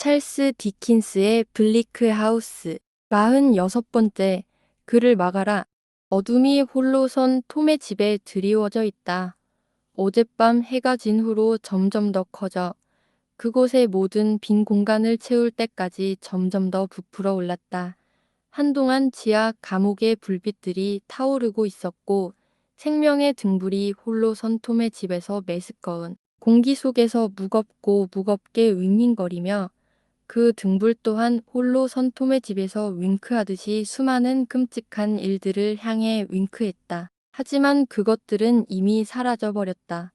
찰스 디킨스의 블리크 하우스 46번째. 그를 막아라. 어둠이 홀로 선 톰의 집에 드리워져 있다. 어젯밤 해가 진 후로 점점 더 커져 그곳의 모든 빈 공간을 채울 때까지 점점 더 부풀어 올랐다. 한동안 지하 감옥의 불빛들이 타오르고 있었고 생명의 등불이 홀로 선 톰의 집에서 메스꺼운 공기 속에서 무겁고 무겁게 윙윙거리며 그 등불 또한 홀로 선 톰의 집에서 윙크하듯이 수많은 끔찍한 일들을 향해 윙크했다. 하지만 그것들은 이미 사라져 버렸다.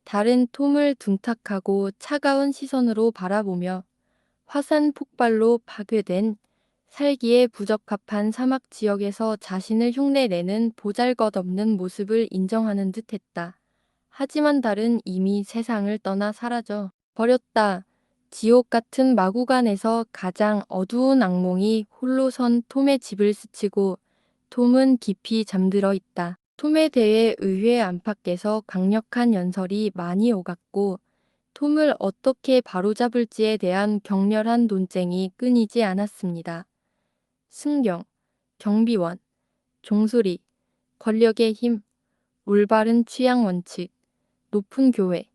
다른 톰을 둔탁하고 차가운 시선으로 바라보며 화산 폭발로 파괴된 살기에 부적합한 사막 지역에서 자신을 흉내내는 보잘것없는 모습을 인정하는 듯했다. 하지만 달은 이미 세상을 떠나 사라져 버렸다. 지옥 같은 마구간에서 가장 어두운 악몽이 홀로 선 톰의 집을 스치고 톰은 깊이 잠들어 있다. 톰에 대해 의회 안팎에서 강력한 연설이 많이 오갔고 톰을 어떻게 바로잡을지에 대한 격렬한 논쟁이 끊이지 않았습니다. 승경, 경비원, 종소리, 권력의 힘, 올바른 취향 원칙, 높은 교회,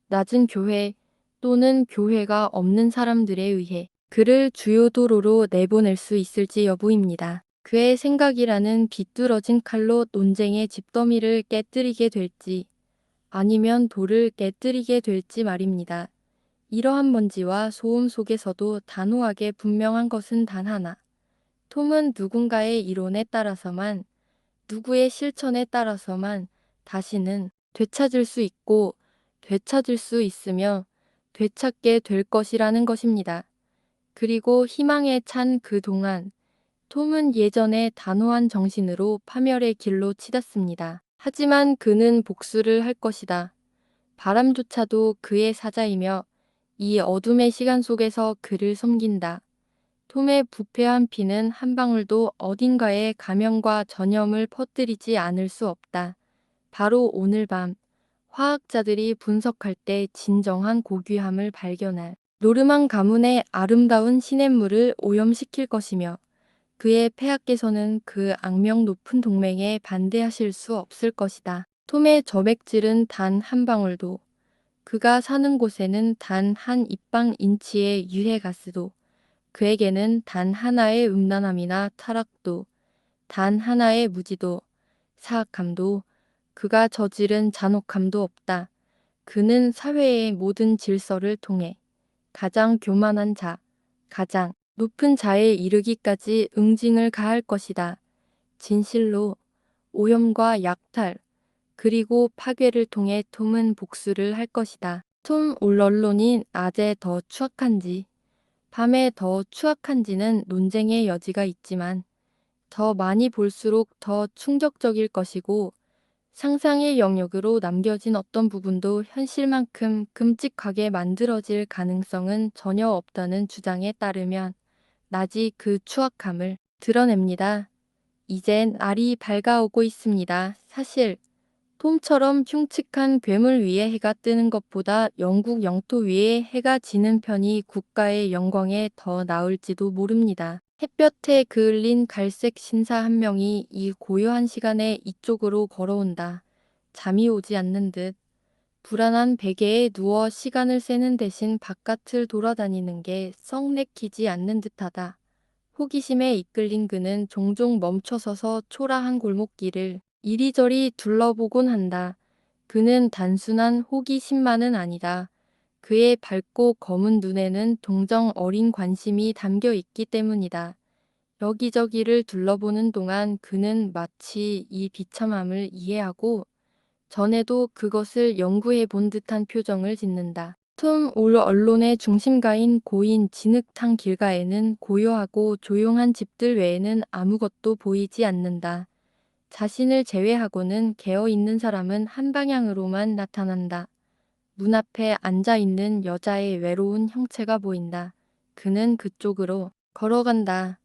낮은 교회 또는 교회가 없는 사람들에 의해 그를 주요 도로로 내보낼 수 있을지 여부입니다. 그의 생각이라는 비뚤어진 칼로 논쟁의 집더미를 깨뜨리게 될지 아니면 돌을 깨뜨리게 될지 말입니다. 이러한 먼지와 소음 속에서도 단호하게 분명한 것은 단 하나. 톰은 누군가의 이론에 따라서만, 누구의 실천에 따라서만 다시는 되찾을 수 있고 되찾을 수 있으며 되찾게 될 것이라는 것입니다. 그리고 희망에 찬 그동안 톰은 예전의 단호한 정신으로 파멸의 길로 치닫습니다. 하지만 그는 복수를 할 것이다. 바람조차도 그의 사자이며 이 어둠의 시간 속에서 그를 섬긴다. 톰의 부패한 피는 한 방울도 어딘가에 가면과 전염을 퍼뜨리지 않을 수 없다. 바로 오늘 밤 화학자들이 분석할 때 진정한 고귀함을 발견할 노르망 가문의 아름다운 시냇물을 오염시킬 것이며 그의 폐하께서는 그 악명 높은 동맹에 반대하실 수 없을 것이다. 톰의 저백질은 단 한 방울도 그가 사는 곳에는 단 한 입방 인치의 유해가스도 그에게는 단 하나의 음란함이나 타락도 단 하나의 무지도 사악함도 그가 저지른 잔혹함도 없다. 그는 사회의 모든 질서를 통해 가장 교만한 자, 가장 높은 자에 이르기까지 응징을 가할 것이다. 진실로 오염과 약탈, 그리고 파괴를 통해 톰은 복수를 할 것이다. 톰 올 언론이 낮에 더 추악한지, 밤에 더 추악한지는 논쟁의 여지가 있지만 더 많이 볼수록 더 충격적일 것이고 상상의 영역으로 남겨진 어떤 부분도 현실만큼 끔찍하게 만들어질 가능성은 전혀 없다는 주장에 따르면 낮이 그 추악함을 드러냅니다. 이젠 알이 밝아오고 있습니다. 사실 톰처럼 흉측한 괴물 위에 해가 뜨는 것보다 영국 영토 위에 해가 지는 편이 국가의 영광에 더 나을지도 모릅니다. 햇볕에 그을린 갈색 신사 한 명이 이 고요한 시간에 이쪽으로 걸어온다. 잠이 오지 않는 듯 불안한 베개에 누워 시간을 새는 대신 바깥을 돌아다니는 게 썩 내키지 않는 듯하다. 호기심에 이끌린 그는 종종 멈춰서서 초라한 골목길을 이리저리 둘러보곤 한다. 그는 단순한 호기심만은 아니다. 그의 밝고 검은 눈에는 동정 어린 관심이 담겨 있기 때문이다. 여기저기를 둘러보는 동안 그는 마치 이 비참함을 이해하고 전에도 그것을 연구해 본 듯한 표정을 짓는다. 톰 올 언론의 중심가인 고인 진흙탕 길가에는 고요하고 조용한 집들 외에는 아무것도 보이지 않는다. 자신을 제외하고는 개어있는 사람은 한 방향으로만 나타난다. 문 앞에 앉아있는 여자의 외로운 형체가 보인다. 그는 그쪽으로 걸어간다.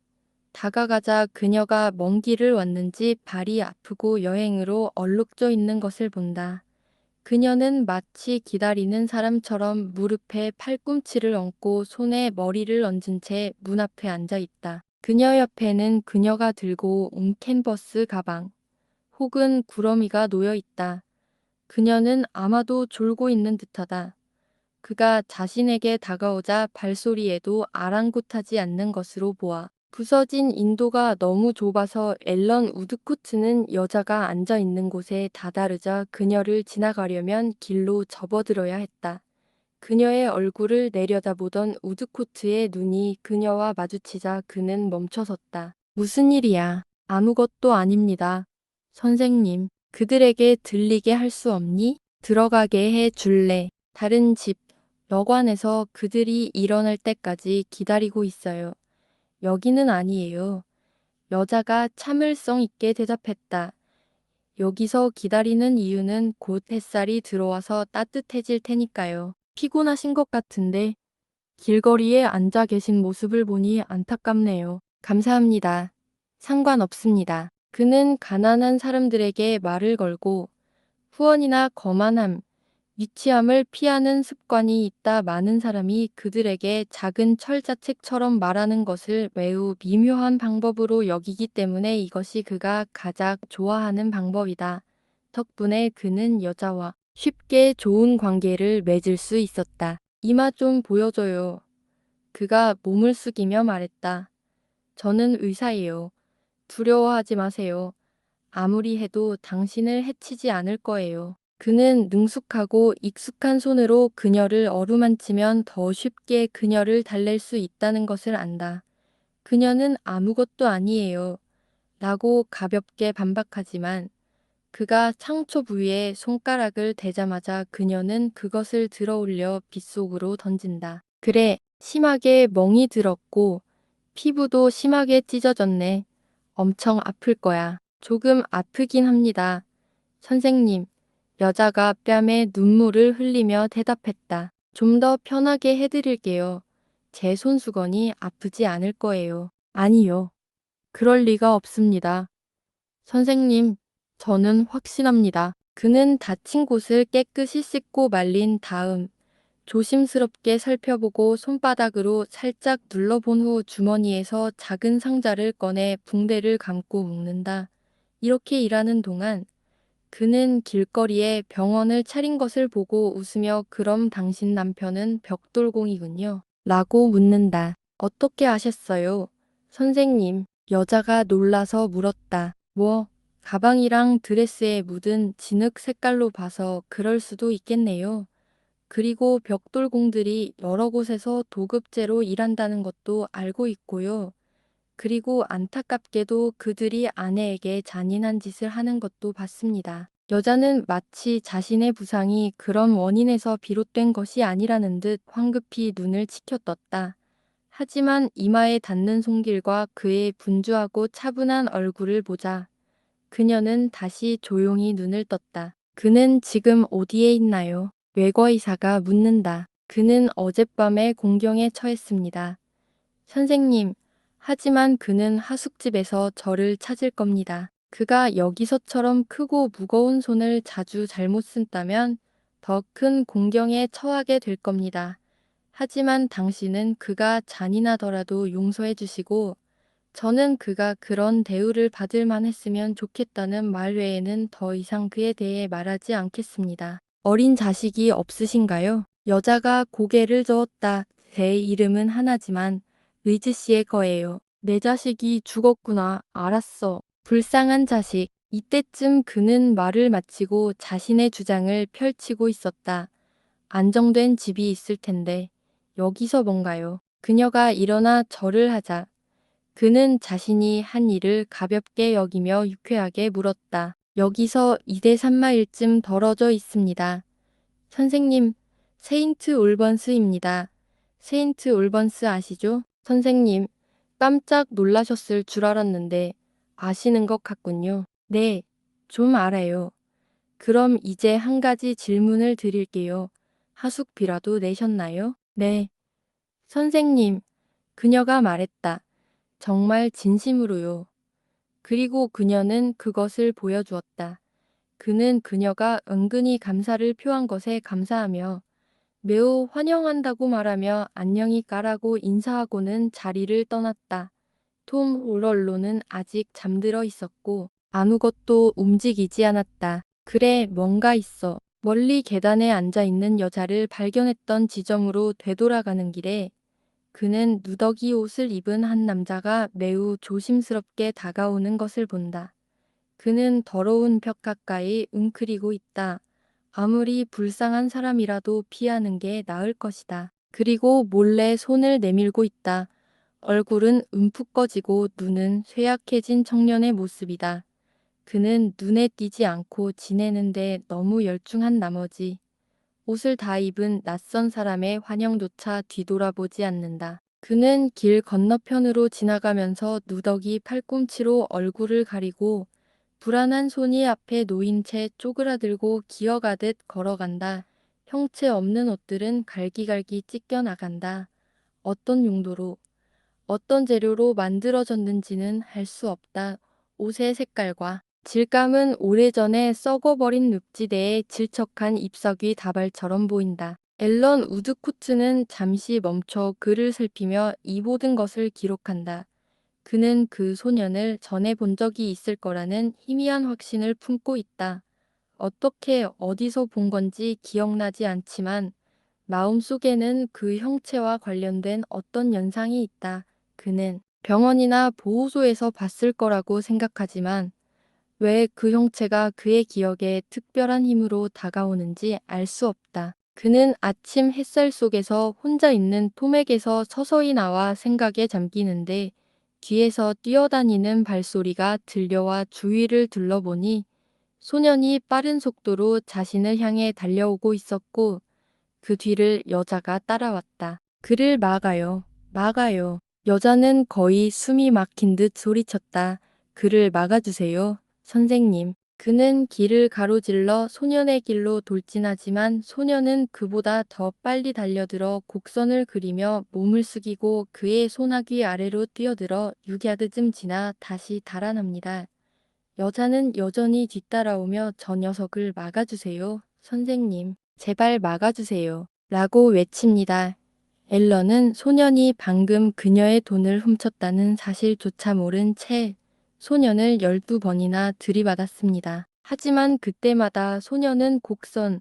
다가가자 그녀가 먼 길을 왔는지 발이 아프고 여행으로 얼룩져 있는 것을 본다. 그녀는 마치 기다리는 사람처럼 무릎에 팔꿈치를 얹고 손에 머리를 얹은 채 문 앞에 앉아 있다. 그녀 옆에는 그녀가 들고 온 캔버스 가방 혹은 구러미가 놓여 있다. 그녀는 아마도 졸고 있는 듯하다. 그가 자신에게 다가오자 발소리에도 아랑곳하지 않는 것으로 보아 부서진 인도가 너무 좁아서 앨런 우드코트는 여자가 앉아 있는 곳에 다다르자 그녀를 지나가려면 길로 접어들어야 했다. 그녀의 얼굴을 내려다보던 우드코트의 눈이 그녀와 마주치자 그는 멈춰섰다. 무슨 일이야? 아무것도 아닙니다. 선생님, 그들에게 들리게 할 수 없니? 들어가게 해 줄래? 다른 집, 여관에서 그들이 일어날 때까지 기다리고 있어요. 여기는 아니에요. 여자가 참을성 있게 대답했다. 여기서 기다리는 이유는 곧 햇살이 들어와서 따뜻해질 테니까요. 피곤하신 것 같은데 길거리에 앉아 계신 모습을 보니 안타깝네요. 감사합니다. 상관없습니다. 그는 가난한 사람들에게 말을 걸고 후원이나 거만함, 위치함을 피하는 습관이 있다. 많은 사람이 그들에게 작은 철자책처럼 말하는 것을 매우 미묘한 방법으로 여기기 때문에 이것이 그가 가장 좋아하는 방법이다. 덕분에 그는 여자와 쉽게 좋은 관계를 맺을 수 있었다. 이마 좀 보여줘요. 그가 몸을 숙이며 말했다. 저는 의사예요. 두려워하지 마세요. 아무리 해도 당신을 해치지 않을 거예요. 그는 능숙하고 익숙한 손으로 그녀를 어루만치면 더 쉽게 그녀를 달랠 수 있다는 것을 안다. 그녀는 아무것도 아니에요. 라고 가볍게 반박하지만 그가 상처 부위에 손가락을 대자마자 그녀는 그것을 들어올려 빗속으로 던진다. 그래, 심하게 멍이 들었고 피부도 심하게 찢어졌네. 엄청 아플 거야. 조금 아프긴 합니다. 선생님, 여자가 뺨에 눈물을 흘리며 대답했다. 좀 더 편하게 해드릴게요. 제 손수건이 아프지 않을 거예요. 아니요. 그럴 리가 없습니다. 선생님, 저는 확신합니다. 그는 다친 곳을 깨끗이 씻고 말린 다음 조심스럽게 살펴보고 손바닥으로 살짝 눌러본 후 주머니에서 작은 상자를 꺼내 붕대를 감고 묶는다. 이렇게 일하는 동안 그는 길거리에 병원을 차린 것을 보고 웃으며 그럼 당신 남편은 벽돌공이군요. 라고 묻는다. 어떻게 아셨어요? 선생님, 여자가 놀라서 물었다. 뭐, 가방이랑 드레스에 묻은 진흙 색깔로 봐서 그럴 수도 있겠네요. 그리고 벽돌공들이 여러 곳에서 도급제로 일한다는 것도 알고 있고요. 그리고 안타깝게도 그들이 아내에게 잔인한 짓을 하는 것도 봤습니다. 여자는 마치 자신의 부상이 그런 원인에서 비롯된 것이 아니라는 듯 황급히 눈을 치켜떴다. 하지만 이마에 닿는 손길과 그의 분주하고 차분한 얼굴을 보자 그녀는 다시 조용히 눈을 떴다. 그는 지금 어디에 있나요? 외과의사가 묻는다. 그는 어젯밤에 공경에 처했습니다. 선생님, 하지만 그는 하숙집에서 저를 찾을 겁니다. 그가 여기서처럼 크고 무거운 손을 자주 잘못 쓴다면 더 큰 공경에 처하게 될 겁니다. 하지만 당신은 그가 잔인하더라도 용서해 주시고 저는 그가 그런 대우를 받을 만했으면 좋겠다는 말 외에는 더 이상 그에 대해 말하지 않겠습니다. 어린 자식이 없으신가요? 여자가 고개를 저었다. 제 이름은 하나지만 리즈 씨의 거예요. 내 자식이 죽었구나. 알았어. 불쌍한 자식. 이때쯤 그는 말을 마치고 자신의 주장을 펼치고 있었다. 안정된 집이 있을 텐데 여기서 뭔가요? 그녀가 일어나 절을 하자 그는 자신이 한 일을 가볍게 여기며 유쾌하게 물었다. 여기서 2대 3마일쯤 떨어져 있습니다. 선생님, 세인트 올번스입니다. 세인트 올번스 아시죠? 선생님, 깜짝 놀라셨을 줄 알았는데 아시는 것 같군요. 네, 좀 알아요. 그럼 이제 한 가지 질문을 드릴게요. 하숙비라도 내셨나요? 네. 선생님, 그녀가 말했다. 정말 진심으로요. 그리고 그녀는 그것을 보여주었다. 그는 그녀가 은근히 감사를 표한 것에 감사하며 매우 환영한다고 말하며 안녕히 가라고 인사하고는 자리를 떠났다. 톰 홀럴로는 아직 잠들어 있었고 아무것도 움직이지 않았다. 그래, 뭔가 있어. 멀리 계단에 앉아 있는 여자를 발견했던 지점으로 되돌아가는 길에 그는 누더기 옷을 입은 한 남자가 매우 조심스럽게 다가오는 것을 본다. 그는 더러운 벽 가까이 웅크리고 있다. 아무리 불쌍한 사람이라도 피하는 게 나을 것이다. 그리고 몰래 손을 내밀고 있다. 얼굴은 움푹 꺼지고 눈은 쇠약해진 청년의 모습이다. 그는 눈에 띄지 않고 지내는데 너무 열중한 나머지 옷을 다 입은 낯선 사람의 환영조차 뒤돌아보지 않는다. 그는 길 건너편으로 지나가면서 누더기 팔꿈치로 얼굴을 가리고 불안한 손이 앞에 놓인 채 쪼그라들고 기어가듯 걸어간다. 형체 없는 옷들은 갈기갈기 찢겨 나간다. 어떤 용도로, 어떤 재료로 만들어졌는지는 알 수 없다. 옷의 색깔과 질감은 오래전에 썩어버린 늪지대의 질척한 잎사귀 다발처럼 보인다. 앨런 우드코트는 잠시 멈춰 글을 살피며 이 모든 것을 기록한다. 그는 그 소년을 전에 본 적이 있을 거라는 희미한 확신을 품고 있다. 어떻게 어디서 본 건지 기억나지 않지만 마음속에는 그 형체와 관련된 어떤 연상이 있다. 그는 병원이나 보호소에서 봤을 거라고 생각하지만 왜 그 형체가 그의 기억에 특별한 힘으로 다가오는지 알 수 없다. 그는 아침 햇살 속에서 혼자 있는 톰에게서 서서히 나와 생각에 잠기는데 뒤에서 뛰어다니는 발소리가 들려와 주위를 둘러보니 소년이 빠른 속도로 자신을 향해 달려오고 있었고 그 뒤를 여자가 따라왔다. 그를 막아요. 막아요. 여자는 거의 숨이 막힌 듯 소리쳤다. 그를 막아주세요. 선생님. 그는 길을 가로질러 소년의 길로 돌진하지만 소년은 그보다 더 빨리 달려들어 곡선을 그리며 몸을 숙이고 그의 소나귀 아래로 뛰어들어 6야드쯤 지나 다시 달아납니다. 여자는 여전히 뒤따라오며 저 녀석을 막아주세요. 선생님, 제발 막아주세요. 라고 외칩니다. 앨런은 소년이 방금 그녀의 돈을 훔쳤다는 사실조차 모른 채 소년을 12번이나 들이받았습니다. 하지만 그때마다 소년은 곡선,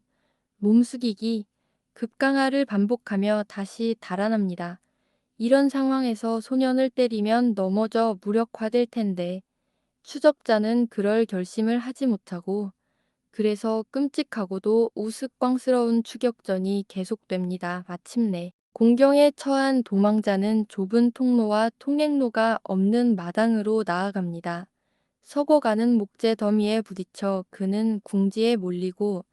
몸숙이기, 급강하를 반복하며 다시 달아납니다. 이런 상황에서 소년을 때리면 넘어져 무력화될 텐데 추적자는 그럴 결심을 하지 못하고 그래서 끔찍하고도 우스꽝스러운 추격전이 계속됩니다. 마침내 공경에 처한 도망자는 좁은 통로와 통행로가 없는 마당으로 나아갑니다. 썩어가는 목재 더미에 부딪혀 그는 궁지에 몰리고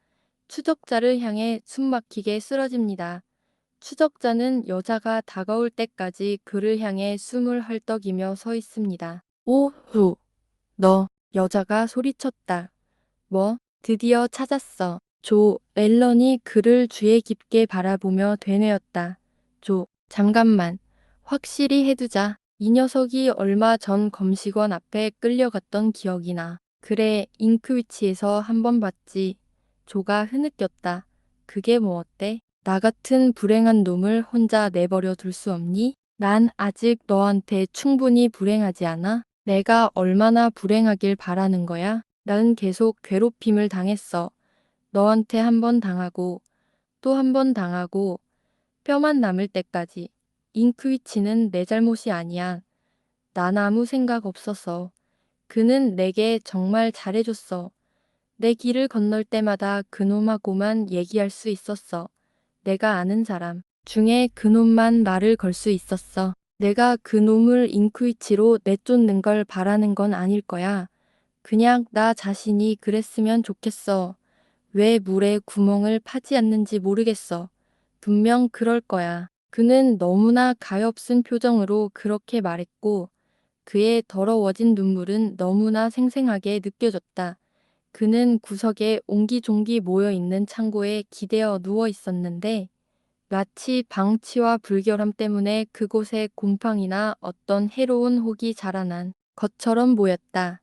추적자를 향해 숨막히게 쓰러집니다. 추적자는 여자가 다가올 때까지 그를 향해 숨을 헐떡이며 서 있습니다. 오후, 너, 여자가 소리쳤다. 뭐? 드디어 찾았어. 앨런이 그를 주의 깊게 바라보며 되뇌었다. 잠깐만. 확실히 해두자. 이 녀석이 얼마 전 검식원 앞에 끌려갔던 기억이 나. 그래, 잉크위치에서 한 번 봤지. 조가 흐느꼈다. 그게 뭐 어때? 나 같은 불행한 놈을 혼자 내버려 둘 수 없니? 난 아직 너한테 충분히 불행하지 않아? 내가 얼마나 불행하길 바라는 거야? 난 계속 괴롭힘을 당했어. 너한테 한 번 당하고 또 한 번 당하고 뼈만 남을 때까지. 잉크위치는 내 잘못이 아니야. 난 아무 생각 없었어. 그는 내게 정말 잘해줬어. 내 길을 건널 때마다 그놈하고만 얘기할 수 있었어. 내가 아는 사람 중에 그놈만 말을 걸 수 있었어. 내가 그놈을 잉크위치로 내쫓는 걸 바라는 건 아닐 거야. 그냥 나 자신이 그랬으면 좋겠어. 왜 물에 구멍을 파지 않는지 모르겠어. 분명 그럴 거야. 그는 너무나 가엾은 표정으로 그렇게 말했고 그의 더러워진 눈물은 너무나 생생하게 느껴졌다. 그는 구석에 옹기종기 모여있는 창고에 기대어 누워 있었는데 마치 방치와 불결함 때문에 그곳에 곰팡이나 어떤 해로운 혹이 자라난 것처럼 보였다.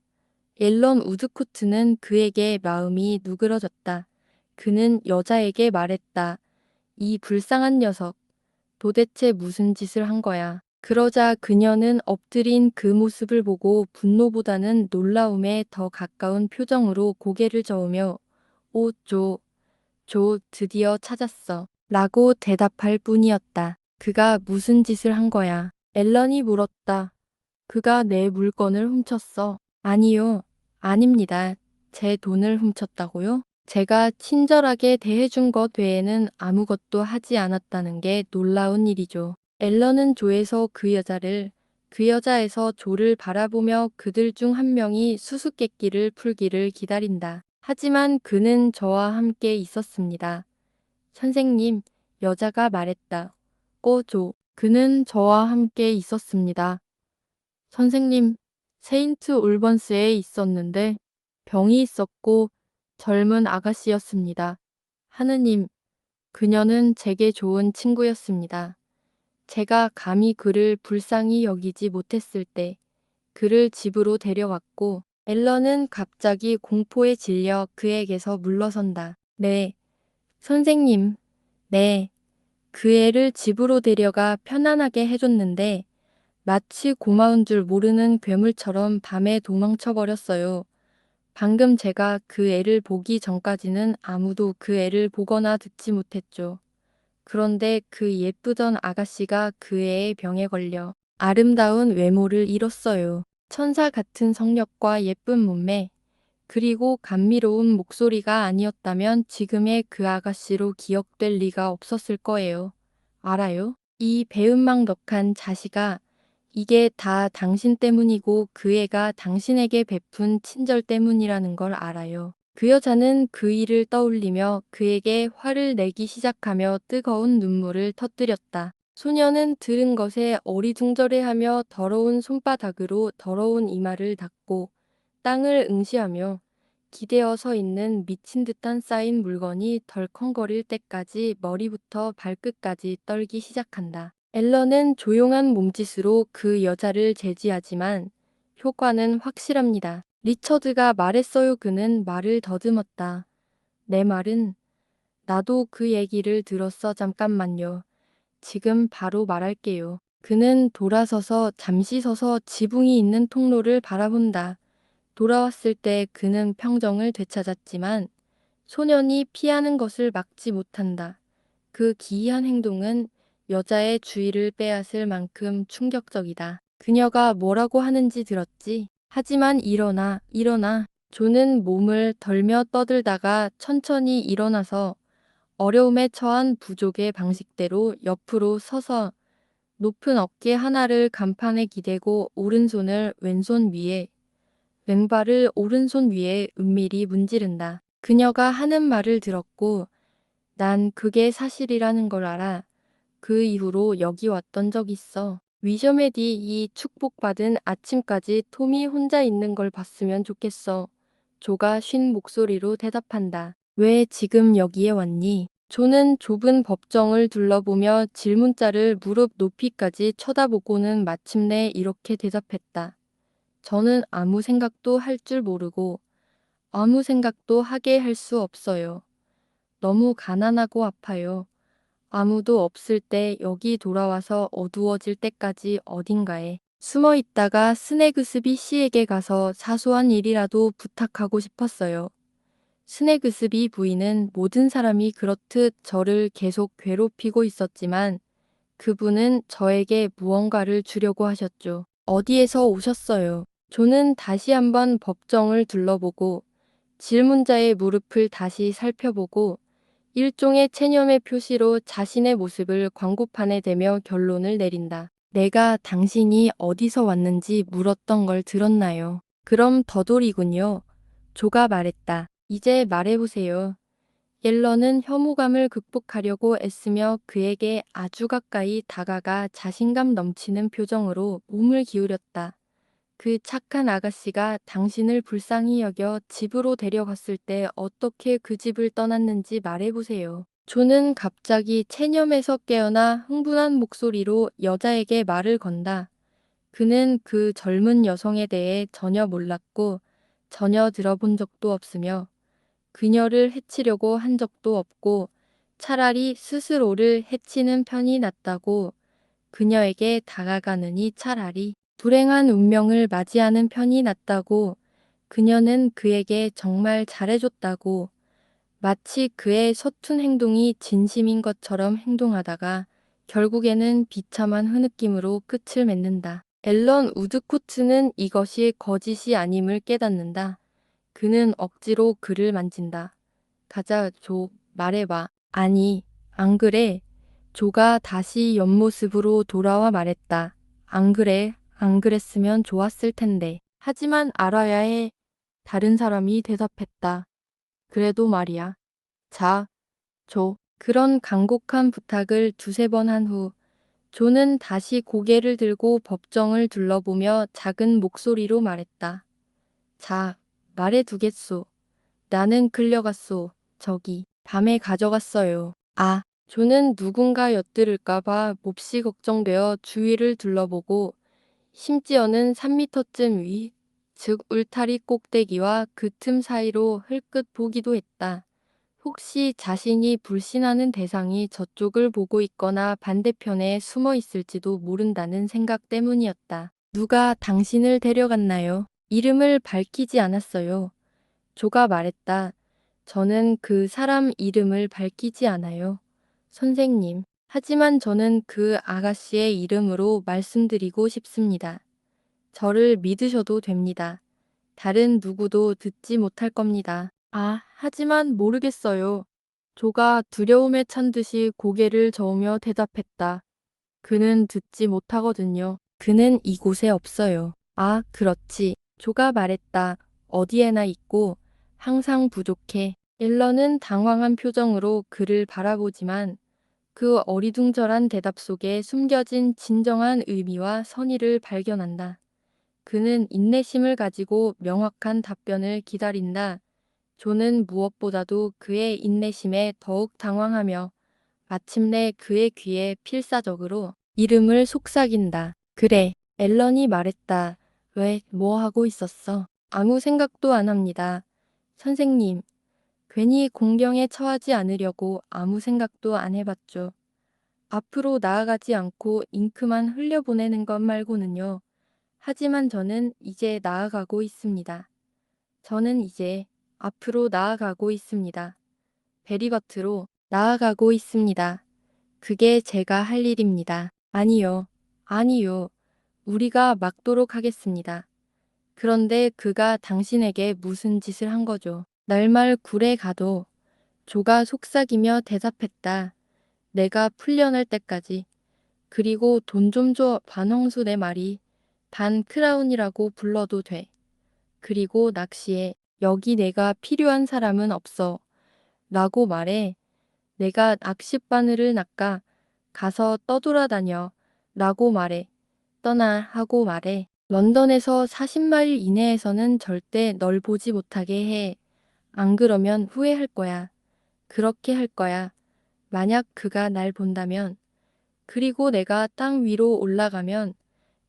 앨런 우드코트는 그에게 마음이 누그러졌다. 그는 여자에게 말했다. 이 불쌍한 녀석, 도대체 무슨 짓을 한 거야. 그러자 그녀는 엎드린 그 모습을 보고 분노보다는 놀라움에 더 가까운 표정으로 고개를 저으며 오, 조, 드디어 찾았어. 라고 대답할 뿐이었다. 그가 무슨 짓을 한 거야? 앨런이 물었다. 그가 내 물건을 훔쳤어. 아니요. 아닙니다. 제 돈을 훔쳤다고요? 제가 친절하게 대해준 것 외에는 아무것도 하지 않았다는 게 놀라운 일이죠. 앨런은 조에서 그 여자에서 조를 바라보며 그들 중 한 명이 수수께끼를 풀기를 기다린다. 하지만 그는 저와 함께 있었습니다. 선생님, 여자가 말했다. 조. 그는 저와 함께 있었습니다. 선생님, 세인트 올번스에 있었는데 병이 있었고 젊은 아가씨였습니다. 하느님, 그녀는 제게 좋은 친구였습니다. 제가 감히 그를 불쌍히 여기지 못했을 때 그를 집으로 데려왔고 앨런은 갑자기 공포에 질려 그에게서 물러선다. 네, 선생님, 네. 그 애를 집으로 데려가 편안하게 해줬는데 마치 고마운 줄 모르는 괴물처럼 밤에 도망쳐 버렸어요. 방금 제가 그 애를 보기 전까지는 아무도 그 애를 보거나 듣지 못했죠. 그런데 그 예쁘던 아가씨가 그 애의 병에 걸려 아름다운 외모를 잃었어요. 천사 같은 성력과 예쁜 몸매, 그리고 감미로운 목소리가 아니었다면 지금의 그 아가씨로 기억될 리가 없었을 거예요. 알아요? 이 배은망덕한 자식아, 이게 다 당신 때문이고 그 애가 당신에게 베푼 친절 때문이라는 걸 알아요. 그 여자는 그 일을 떠올리며 그에게 화를 내기 시작하며 뜨거운 눈물을 터뜨렸다. 소녀는 들은 것에 어리둥절해하며 더러운 손바닥으로 더러운 이마를 닦고 땅을 응시하며 기대어 서 있는 미친 듯한 쌓인 물건이 덜컹거릴 때까지 머리부터 발끝까지 떨기 시작한다. 앨런은 조용한 몸짓으로 그 여자를 제지하지만 효과는 확실합니다. 리처드가 말했어요. 그는 말을 더듬었다. 내 말은 나도 그 얘기를 들었어. 잠깐만요. 지금 바로 말할게요. 그는 돌아서서 잠시 서서 지붕이 있는 통로를 바라본다. 돌아왔을 때 그는 평정을 되찾았지만 소년이 피하는 것을 막지 못한다. 그 기이한 행동은 여자의 주의를 빼앗을 만큼 충격적이다. 그녀가 뭐라고 하는지 들었지? 하지만 일어나, 일어나. 조는 몸을 덜며 떠들다가 천천히 일어나서 어려움에 처한 부족의 방식대로 옆으로 서서 높은 어깨 하나를 간판에 기대고 오른손을 왼손 위에, 왼발을 오른손 위에 은밀히 문지른다. 그녀가 하는 말을 들었고 난 그게 사실이라는 걸 알아. 그 이후로 여기 왔던 적 있어. 위셔메디 이 축복받은 아침까지 톰이 혼자 있는 걸 봤으면 좋겠어. 조가 쉰 목소리로 대답한다. 왜 지금 여기에 왔니? 조는 좁은 법정을 둘러보며 질문자를 무릎 높이까지 쳐다보고는 마침내 이렇게 대답했다. 저는 아무 생각도 할 줄 모르고 아무 생각도 하게 할 수 없어요. 너무 가난하고 아파요. 아무도 없을 때 여기 돌아와서 어두워질 때까지 어딘가에 숨어 있다가 스네그스비 씨에게 가서 사소한 일이라도 부탁하고 싶었어요. 스네그스비 부인은 모든 사람이 그렇듯 저를 계속 괴롭히고 있었지만 그분은 저에게 무언가를 주려고 하셨죠. 어디에서 오셨어요? 조는 다시 한번 법정을 둘러보고 질문자의 무릎을 다시 살펴보고 일종의 체념의 표시로 자신의 모습을 광고판에 대며 결론을 내린다. 내가 당신이 어디서 왔는지 물었던 걸 들었나요? 그럼 더돌이군요. 조가 말했다. 이제 말해보세요. 옐런은 혐오감을 극복하려고 애쓰며 그에게 아주 가까이 다가가 자신감 넘치는 표정으로 몸을 기울였다. 그 착한 아가씨가 당신을 불쌍히 여겨 집으로 데려갔을 때 어떻게 그 집을 떠났는지 말해보세요. 조는 갑자기 체념에서 깨어나 흥분한 목소리로 여자에게 말을 건다. 그는 그 젊은 여성에 대해 전혀 몰랐고 전혀 들어본 적도 없으며 그녀를 해치려고 한 적도 없고 차라리 스스로를 해치는 편이 낫다고 그녀에게 다가가느니 차라리 불행한 운명을 맞이하는 편이 낫다고 그녀는 그에게 정말 잘해줬다고 마치 그의 서툰 행동이 진심인 것처럼 행동하다가 결국에는 비참한 흐느낌으로 끝을 맺는다. 앨런 우드코트는 이것이 거짓이 아님을 깨닫는다. 그는 억지로 그를 만진다. 가자, 조, 말해봐. 아니, 안 그래. 조가 다시 옆모습으로 돌아와 말했다. 안 그래, 안 그랬으면 좋았을 텐데. 하지만 알아야 해. 다른 사람이 대답했다. 그래도 말이야. 자, 조. 그런 간곡한 부탁을 두세 번 한 후, 조는 다시 고개를 들고 법정을 둘러보며 작은 목소리로 말했다. 자, 말해두겠소. 나는 끌려갔소. 저기, 밤에 가져갔어요. 아, 조는 누군가 엿들을까봐 몹시 걱정되어 주위를 둘러보고 심지어는 3미터쯤 위, 즉 울타리 꼭대기와 그 틈 사이로 흘끗 보기도 했다. 혹시 자신이 불신하는 대상이 저쪽을 보고 있거나 반대편에 숨어 있을지도 모른다는 생각 때문이었다. 누가 당신을 데려갔나요? 이름을 밝히지 않았어요. 조가 말했다. 저는 그 사람 이름을 밝히지 않아요. 선생님. 하지만 저는 그 아가씨의 이름으로 말씀드리고 싶습니다. 저를 믿으셔도 됩니다. 다른 누구도 듣지 못할 겁니다. 아, 하지만 모르겠어요. 조가 두려움에 찬 듯이 고개를 저으며 대답했다. 그는 듣지 못하거든요. 그는 이곳에 없어요. 아, 그렇지. 조가 말했다. 어디에나 있고 항상 부족해. 일러는 당황한 표정으로 그를 바라보지만 그 어리둥절한 대답 속에 숨겨진 진정한 의미와 선의를 발견한다. 그는 인내심을 가지고 명확한 답변을 기다린다. 조는 무엇보다도 그의 인내심에 더욱 당황하며 마침내 그의 귀에 필사적으로 이름을 속삭인다. 그래, 앨런이 말했다. 왜, 뭐 하고 있었어? 아무 생각도 안 합니다. 선생님, 괜히 공경에 처하지 않으려고 아무 생각도 안 해봤죠. 앞으로 나아가지 않고 잉크만 흘려보내는 것 말고는요. 하지만 저는 이제 나아가고 있습니다. 저는 이제 앞으로 나아가고 있습니다. 베리겉으로 나아가고 있습니다. 그게 제가 할 일입니다. 아니요. 아니요. 우리가 막도록 하겠습니다. 그런데 그가 당신에게 무슨 짓을 한 거죠? 날말 굴에 가도 조가 속삭이며 대답했다. 내가 풀려날 때까지. 그리고 돈 좀 줘. 반홍수 내 말이. 반 크라운이라고 불러도 돼. 그리고 낚시해. 여기 내가 필요한 사람은 없어. 라고 말해. 내가 낚싯바늘을 낚아. 가서 떠돌아다녀. 라고 말해. 떠나 하고 말해. 런던에서 40마일 이내에서는 절대 널 보지 못하게 해. 안 그러면 후회할 거야. 그렇게 할 거야. 만약 그가 날 본다면. 그리고 내가 땅 위로 올라가면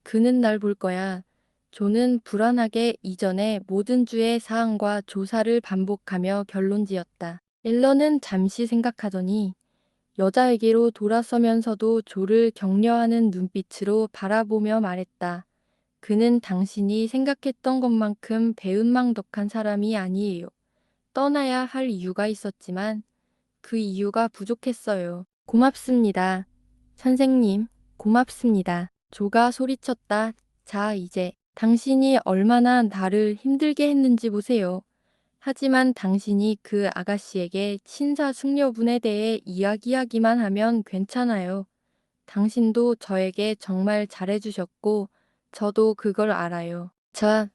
그는 날 볼 거야. 조는 불안하게 이전의 모든 주의 사항과 조사를 반복하며 결론지었다. 일러는 잠시 생각하더니 여자에게로 돌아서면서도 조를 격려하는 눈빛으로 바라보며 말했다. 그는 당신이 생각했던 것만큼 배은망덕한 사람이 아니에요. 떠나야 할 이유가 있었지만 그 이유가 부족했어요. 고맙습니다. 선생님, 고맙습니다. 조가 소리쳤다. 자, 이제 당신이 얼마나 나를 힘들게 했는지 보세요. 하지만 당신이 그 아가씨에게 친사숙녀분에 대해 이야기하기만 하면 괜찮아요. 당신도 저에게 정말 잘해주셨고, 저도 그걸 알아요. 자,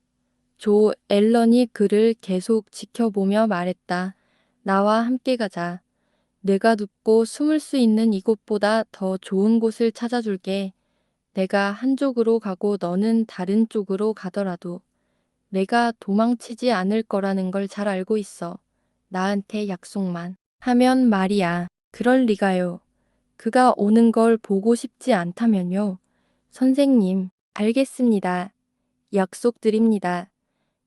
조 앨런이 그를 계속 지켜보며 말했다. 나와 함께 가자. 내가 눕고 숨을 수 있는 이곳보다 더 좋은 곳을 찾아줄게. 내가 한쪽으로 가고 너는 다른 쪽으로 가더라도 내가 도망치지 않을 거라는 걸 잘 알고 있어. 나한테 약속만 하면 말이야. 그럴 리가요. 그가 오는 걸 보고 싶지 않다면요. 선생님, 알겠습니다. 약속드립니다.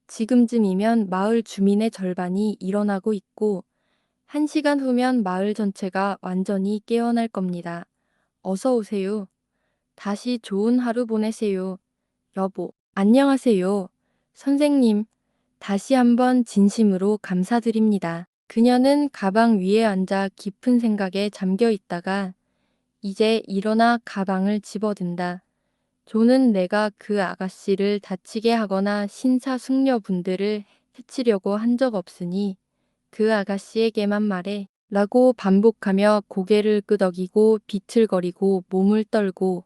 지금쯤이면 마을 주민의 절반이 일어나고 있고 1시간 후면 마을 전체가 완전히 깨어날 겁니다. 어서 오세요. 다시 좋은 하루 보내세요. 여보, 안녕하세요. 선생님, 다시 한번 진심으로 감사드립니다. 그녀는 가방 위에 앉아 깊은 생각에 잠겨 있다가 이제 일어나 가방을 집어든다. 조는 내가 그 아가씨를 다치게 하거나 신사숙녀분들을 해치려고 한 적 없으니 그 아가씨에게만 말해 라고 반복하며 고개를 끄덕이고 비틀거리고 몸을 떨고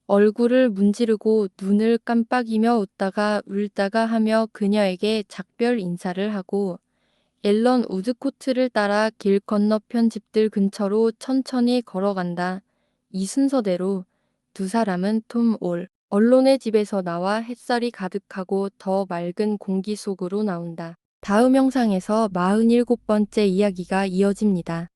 얼굴을 문지르고 눈을 깜빡이며 웃다가 울다가 하며 그녀에게 작별 인사를 하고 앨런 우드코트를 따라 길 건너편 집들 근처로 천천히 걸어간다. 이 순서대로 두 사람은 톰 올 언론의 집에서 나와 햇살이 가득하고 더 맑은 공기 속으로 나온다. 다음 영상에서 47번째 이야기가 이어집니다.